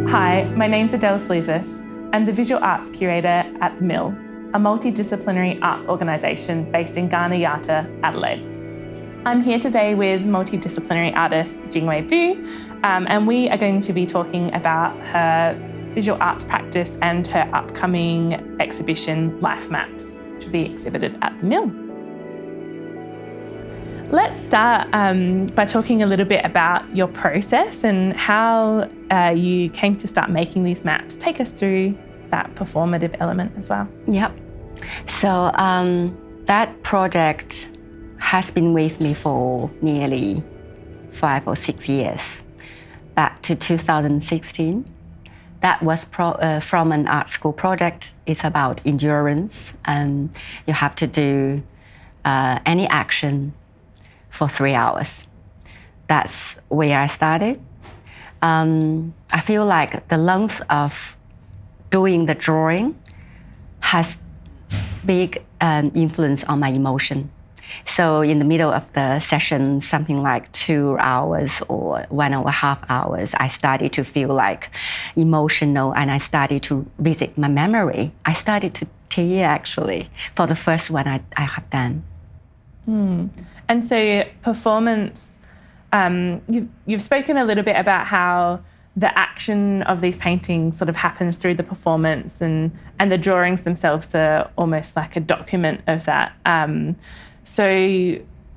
Hi, my name's Adele Sliuzas. I'm the Visual Arts Curator at The Mill, a multidisciplinary arts organisation based in Ghana, Yatta, Adelaide. I'm here today with multidisciplinary artist Jingwei Bu, and we are going to be talking about her visual arts practice and her upcoming exhibition, Life Maps, which will be exhibited at The Mill. Let's start by talking a little bit about your process and how you came to start making these maps. Take us through that performative element as well. Yep. So that project has been with me for nearly 5 or 6 years, back to 2016. That was from an art school project. It's about endurance, and you have to do any action for 3 hours. That's where I started. I feel like the length of doing the drawing has big influence on my emotion. So in the middle of the session, something like 2 hours or 1.5 hours, I started to feel like emotional, and I started to visit my memory. I started to tear actually for the first one I have done. And so performance, you've spoken a little bit about how the action of these paintings sort of happens through the performance, and the drawings themselves are almost like a document of that. So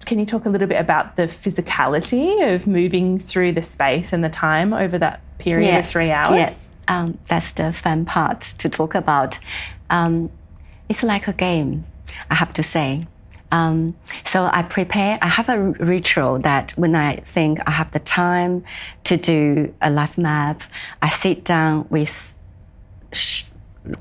can you talk a little bit about the physicality of moving through the space and the time over that period of 3 hours? Yes, that's the fun part to talk about. It's like a game, I have to say. So I have a ritual that when I think I have the time to do a life map, I sit down with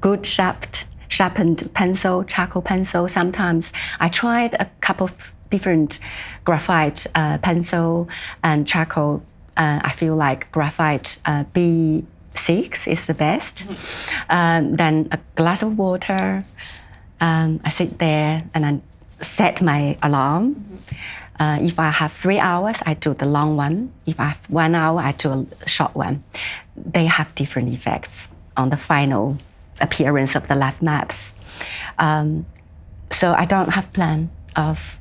good sharpened pencil, charcoal pencil. Sometimes I tried a couple of different graphite pencil and charcoal. I feel like graphite B6 is the best. Then a glass of water. I sit there and I set my alarm. If I have 3 hours, I do the long one. If I have 1 hour, I do a short one. They have different effects on the final appearance of the life maps. So I don't have plan of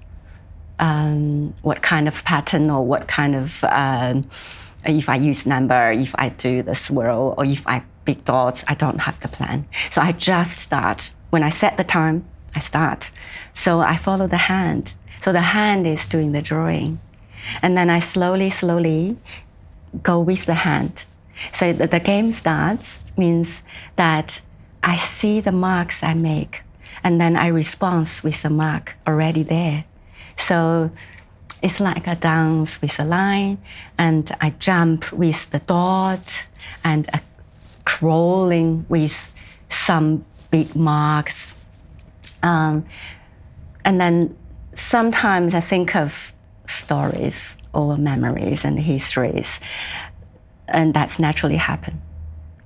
what kind of pattern or what kind of, if I use number, if I do the swirl, or if I big dots, I don't have the plan. So I just start. When I set the time, I start. So I follow the hand. So the hand is doing the drawing. And then I slowly go with the hand. So the game starts means that I see the marks I make, and then I respond with the mark already there. So it's like a dance with a line, and I jump with the dot, and a crawling with some big marks. And then sometimes I think of stories or memories and histories, and that's naturally happen.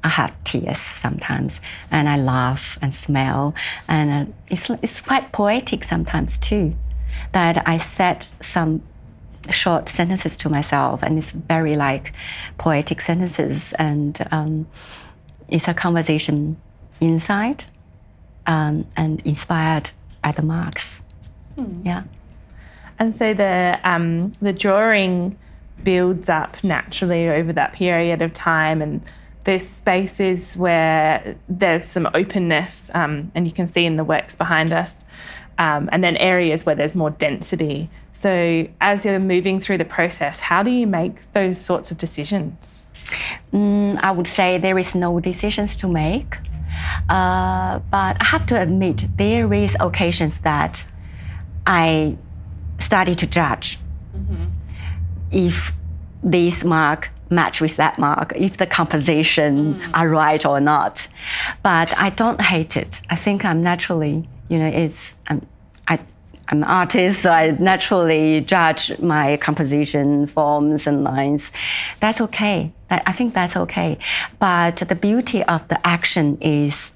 I have tears sometimes, and I laugh and smile, and it's quite poetic sometimes too, that I said some short sentences to myself, and it's very like poetic sentences, and it's a conversation inside, and inspired by the marks. Yeah. And so the drawing builds up naturally over that period of time, and there's spaces where there's some openness, and you can see in the works behind us, and then areas where there's more density. So as you're moving through the process, how do you make those sorts of decisions? I would say there is no decisions to make, but I have to admit there is occasions that I started to judge if this mark match with that mark, if the composition are right or not. But I don't hate it. I think I'm naturally, I'm an artist, so I naturally judge my composition, forms and lines. That's okay. I think that's okay. But the beauty of the action is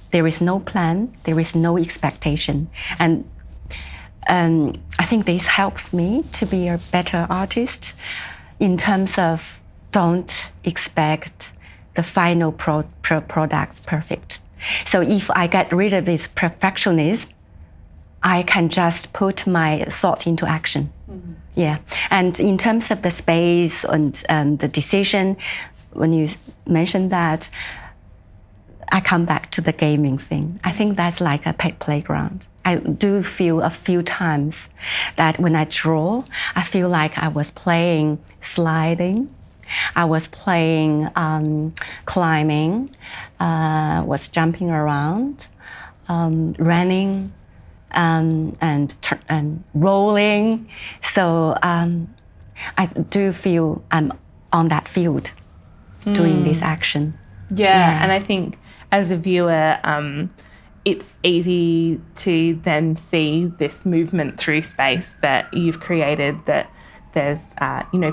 there is no plan, there is no expectation. And I think this helps me to be a better artist in terms of don't expect the final product's perfect. So if I get rid of this perfectionism, I can just put my thought into action. Mm-hmm. Yeah. And in terms of the space and the decision, when you mentioned that, I come back to the gaming thing. I think that's like a playground. I do feel a few times that when I draw, I feel like I was playing sliding, I was playing climbing, was jumping around, running, and rolling. So I do feel I'm on that field doing this action. Yeah, and I think as a viewer, it's easy to then see this movement through space that you've created, that there's,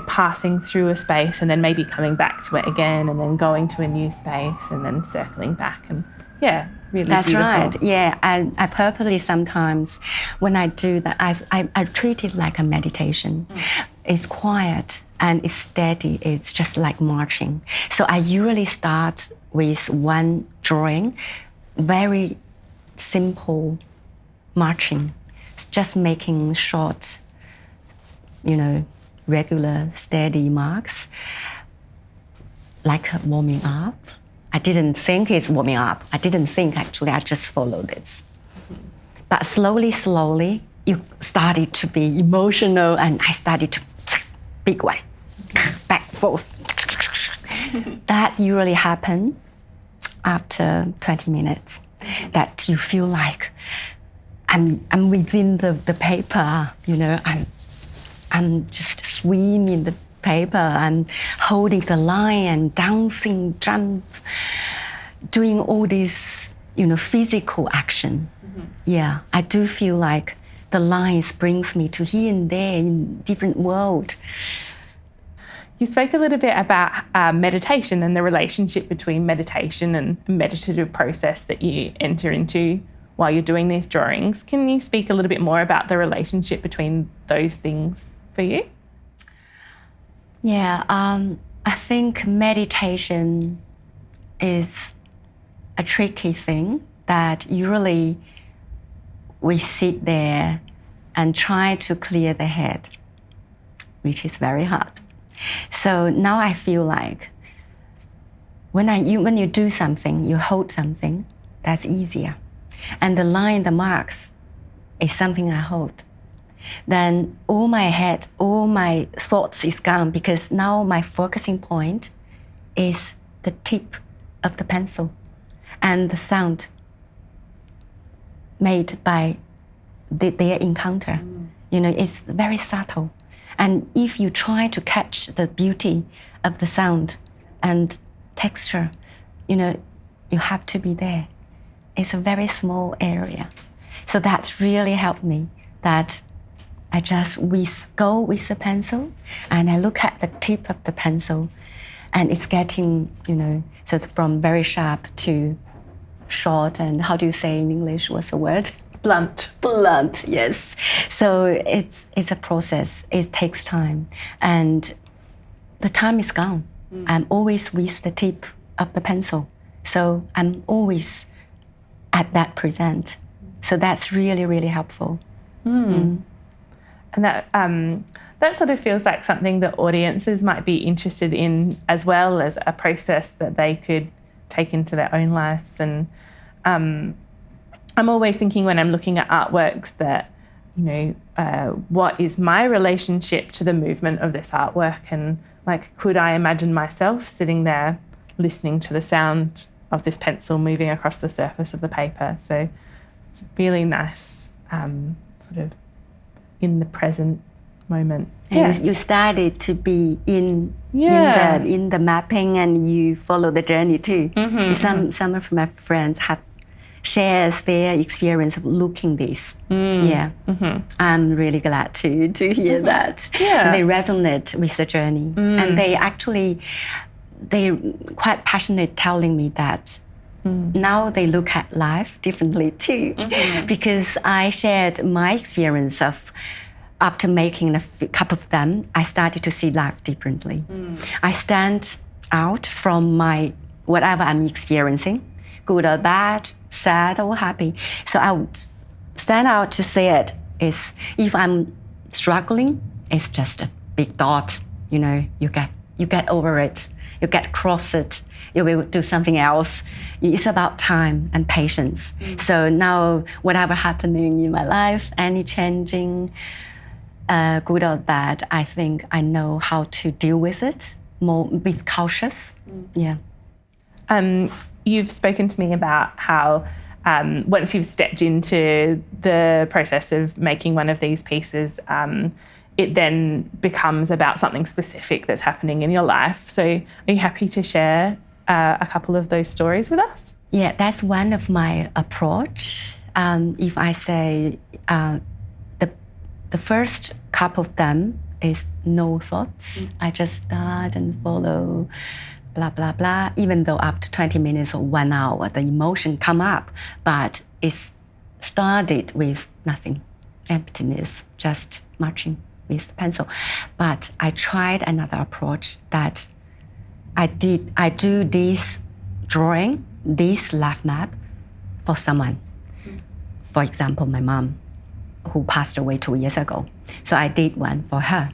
passing through a space and then maybe coming back to it again and then going to a new space and then circling back. And yeah, really That's beautiful. Right. Yeah, I purposely sometimes, when I do that, I treat it like a meditation. It's quiet and it's steady. It's just like marching. So I usually start with one drawing, very simple marching, just making short, regular, steady marks, like warming up. I didn't think it's warming up. I didn't think, actually, I just followed this. But slowly, you started to be emotional, and I started to, big one, back, forth. That usually happens after 20 minutes, that you feel like I'm within the paper, I'm just swimming the paper, I'm holding the line and dancing, jump, doing all this, physical action. Mm-hmm. Yeah, I do feel like the lines brings me to here and there in different world. You spoke a little bit about meditation and the relationship between meditation and meditative process that you enter into while you're doing these drawings. Can you speak a little bit more about the relationship between those things for you? Yeah, I think meditation is a tricky thing that usually we sit there and try to clear the head, which is very hard. So now I feel like when you do something, you hold something, that's easier. And the line, the marks, is something I hold. Then all my head, all my thoughts is gone, because now my focusing point is the tip of the pencil and the sound made by their encounter. It's very subtle. And if you try to catch the beauty of the sound and texture, you have to be there. It's a very small area. So that's really helped me, that I just go with the pencil and I look at the tip of the pencil, and it's getting, so from very sharp to short, and how do you say in English, what's the word? Blunt. Blunt, yes. So it's a process. It takes time. And the time is gone. I'm always with the tip of the pencil. So I'm always at that present. So that's really, really helpful. And that sort of feels like something that audiences might be interested in, as well as a process that they could take into their own lives. And I'm always thinking, when I'm looking at artworks, that, what is my relationship to the movement of this artwork? And could I imagine myself sitting there listening to the sound of this pencil moving across the surface of the paper? So it's really nice, sort of in the present moment. And you started to be in the mapping, and you follow the journey too. Some of my friends have shares their experience of looking this. I'm really glad to hear that. They resonate with the journey, and they quite passionate telling me that now they look at life differently too, because I shared my experience of, after making a couple of them, I started to see life differently. I stand out from my whatever I'm experiencing, good or bad, sad or happy. So I would stand out to say it is, if I'm struggling, it's just a big dot. You know, you get over it, you get across it, you will do something else. It's about time and patience. So now, whatever happening in my life, any changing, good or bad, I think I know how to deal with it, more be cautious. Yeah. You've spoken to me about how once you've stepped into the process of making one of these pieces, it then becomes about something specific that's happening in your life. So are you happy to share a couple of those stories with us? Yeah, that's one of my approach. If I say the first couple of them is no thoughts. I just start and follow, blah, blah, blah. Even though after 20 minutes or 1 hour, the emotion come up, but it's started with nothing, emptiness, just marching with pencil. But I tried another approach that I do this drawing, this life map for someone. For example, my mom, who passed away 2 years ago. So I did one for her.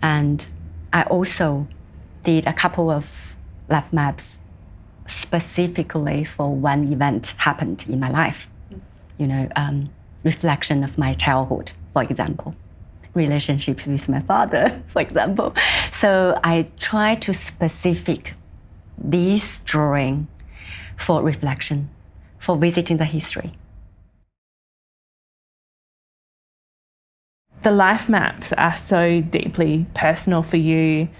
And I also did a couple of life maps specifically for one event happened in my life. You know, reflection of my childhood, for example. Relationships with my father, for example. So I try to specific this drawing for reflection, for visiting the history. The life maps are so deeply personal for you,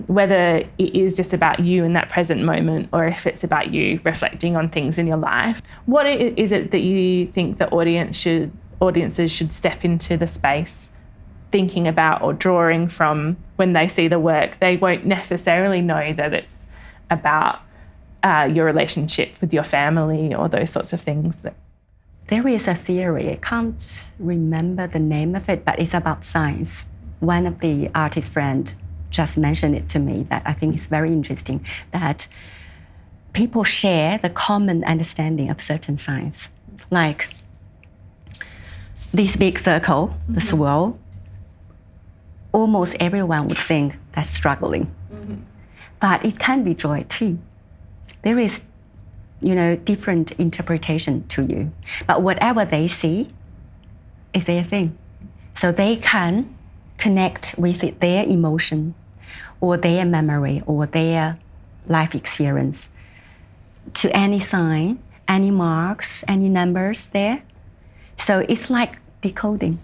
whether it is just about you in that present moment or if it's about you reflecting on things in your life. What is it that you think that audiences should step into the space thinking about or drawing from when they see the work? They won't necessarily know that it's about your relationship with your family or those sorts of things. There is a theory, I can't remember the name of it, but it's about science. One of the artist friends just mentioned it to me that I think is very interesting, that people share the common understanding of certain science. Like this big circle, the swirl, almost everyone would think that's struggling. But it can be joy too. There is, you know, different interpretation to you. But whatever they see is their thing. So they can connect with it, their emotion or their memory or their life experience to any sign, any marks, any numbers there. So it's like decoding.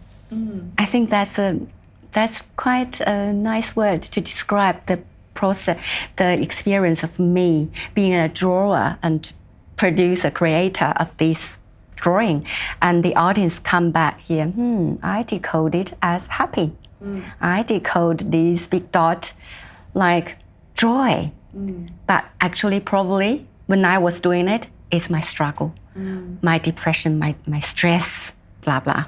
I think that's quite a nice word to describe the process, the experience of me being a drawer and producer, creator of this drawing. And the audience come back here, I decode it as happy. I decode this big dot like joy. But actually probably when I was doing it, it's my struggle, my depression, my stress, blah, blah.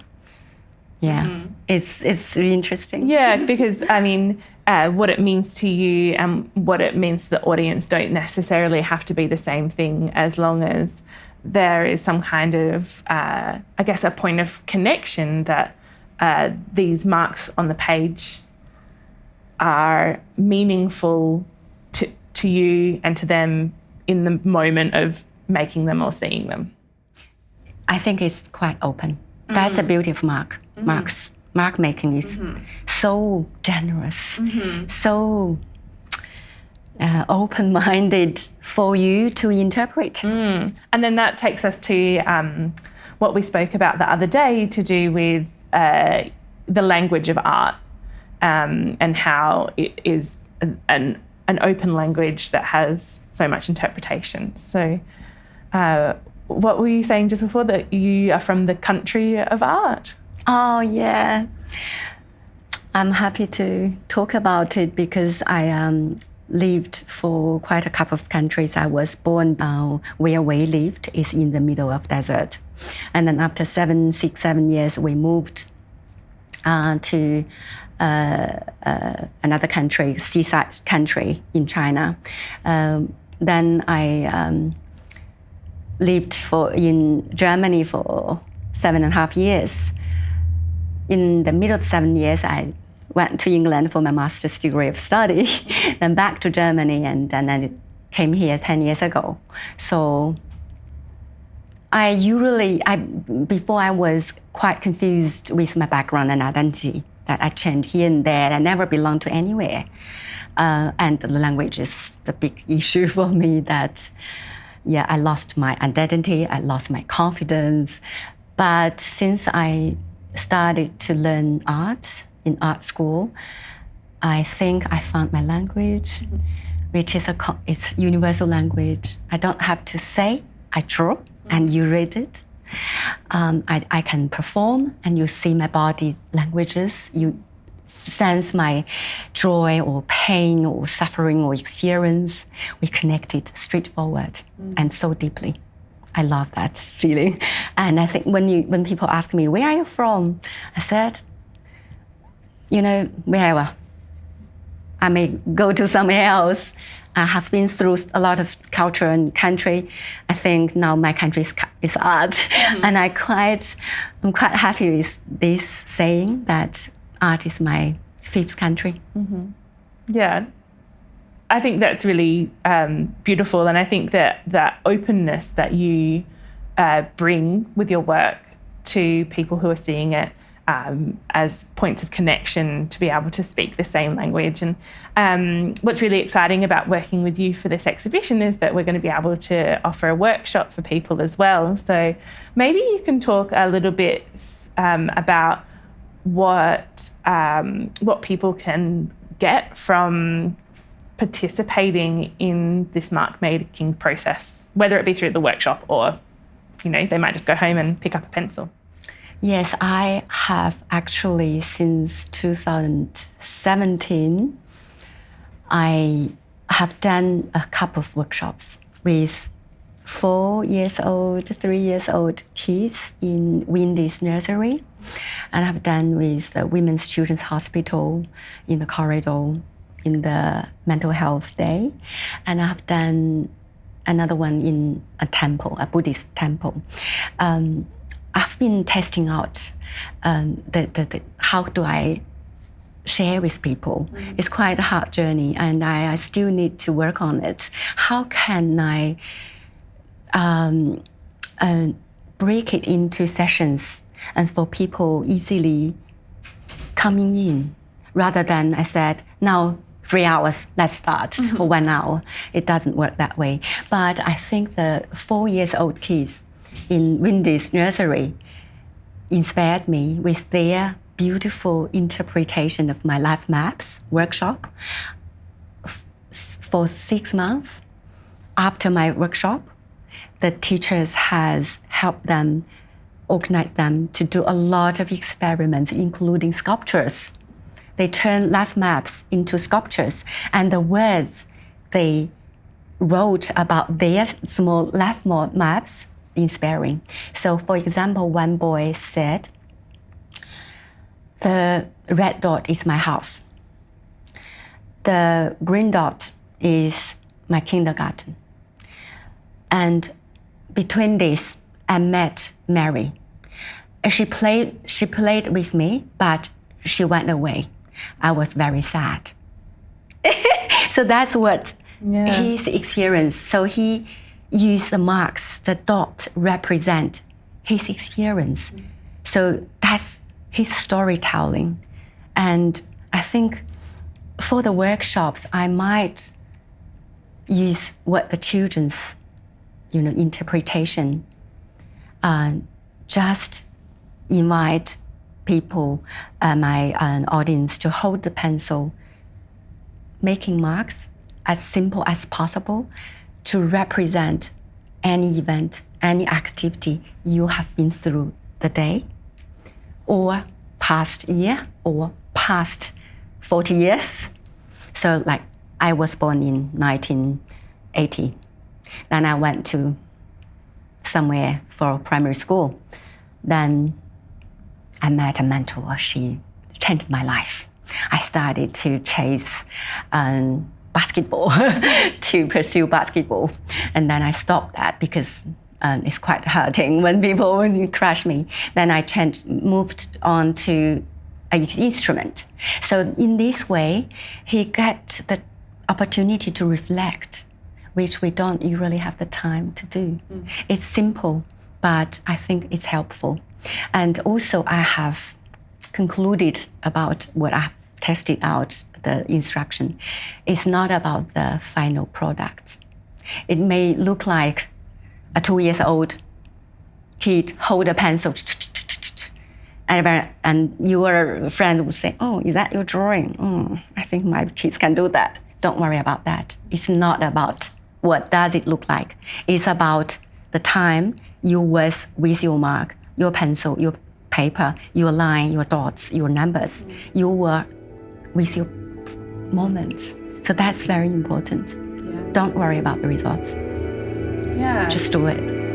Yeah, it's really interesting. Yeah, because I mean, what it means to you and what it means to the audience don't necessarily have to be the same thing, as long as there is some kind of, I guess, a point of connection that these marks on the page are meaningful to you and to them in the moment of making them or seeing them. I think it's quite open. That's the beauty of marks. Mark making is so generous, so open-minded for you to interpret. And then that takes us to what we spoke about the other day, to do with the language of art and how it is an open language that has so much interpretation. So what were you saying just before, that you are from the country of art? Oh, yeah. I'm happy to talk about it because I lived for quite a couple of countries. I was born where we lived is in the middle of desert. And then after 7 years, we moved to another country, seaside country in China. then I lived in Germany for 7.5 years. In the middle of 7 years, I went to England for my master's degree of study, then back to Germany, and then I came here 10 years ago. So before I was quite confused with my background and identity, that I changed here and there. I never belonged to anywhere. And the language is the big issue for me that, I lost my identity, I lost my confidence. But since I started to learn art in art school, I think I found my language, which is it's universal language. I don't have to say, I draw, and you read it. I can perform, and you see my body languages. You sense my joy or pain or suffering or experience. We connect it straightforward and so deeply. I love that feeling. And I think when people ask me, where are you from? I said, wherever. I may go to somewhere else. I have been through a lot of culture and country. I think now my country is art. And I'm quite happy with this saying that art is my fifth country. Yeah. I think that's really beautiful. And I think that openness that you bring with your work to people who are seeing it as points of connection to be able to speak the same language. And what's really exciting about working with you for this exhibition is that we're going to be able to offer a workshop for people as well. So maybe you can talk a little bit about what people can get from participating in this mark making process, whether it be through the workshop or, they might just go home and pick up a pencil. Yes, I have actually since 2017, I have done a couple of workshops with 4 years old, 3 years old kids in Wendy's nursery. And I've done with the Women's Children's Hospital in the Curator in the mental health day. And I've done another one in a temple, a Buddhist temple. I've been testing out how do I share with people. It's quite a hard journey, and I still need to work on it. How can I break it into sessions and for people easily coming in, rather than I said, now 3 hours, let's start, or 1 hour. It doesn't work that way. But I think the 4 years old kids in Wendy's nursery inspired me with their beautiful interpretation of my life maps workshop. For 6 months after my workshop, the teachers has helped them, organize them to do a lot of experiments, including sculptures. They turn life maps into sculptures, and the words they wrote about their small life maps inspiring. So for example, one boy said, the red dot is my house. The green dot is my kindergarten. And between this, I met Mary. She played with me, but she went away. I was very sad. So that's what his experience. So he used the marks, the dot represent his experience. So that's his storytelling. And I think for the workshops, I might use what the children's, interpretation, just invite people, my audience, to hold the pencil, making marks as simple as possible to represent any event, any activity you have been through the day, or past year, or past 40 years. So like I was born in 1980. Then I went to somewhere for primary school. Then I met a mentor. She changed my life. I started to chase basketball to pursue basketball. And then I stopped that because it's quite hurting when you crush me. Then I moved on to an instrument. So in this way, he got the opportunity to reflect, which we don't usually have the time to do. It's simple, but I think it's helpful. And also I have concluded about what I've tested out, the instruction. It's not about the final product. It may look like a 2-year-old kid hold a pencil, and your friend would say, oh, is that your drawing? I think my kids can do that. Don't worry about that. It's not about what does it look like. It's about the time you was with your mark, your pencil, your paper, your line, your dots, your numbers. You were with your moments. So that's very important. Yeah. Don't worry about the results. Yeah. Just do it.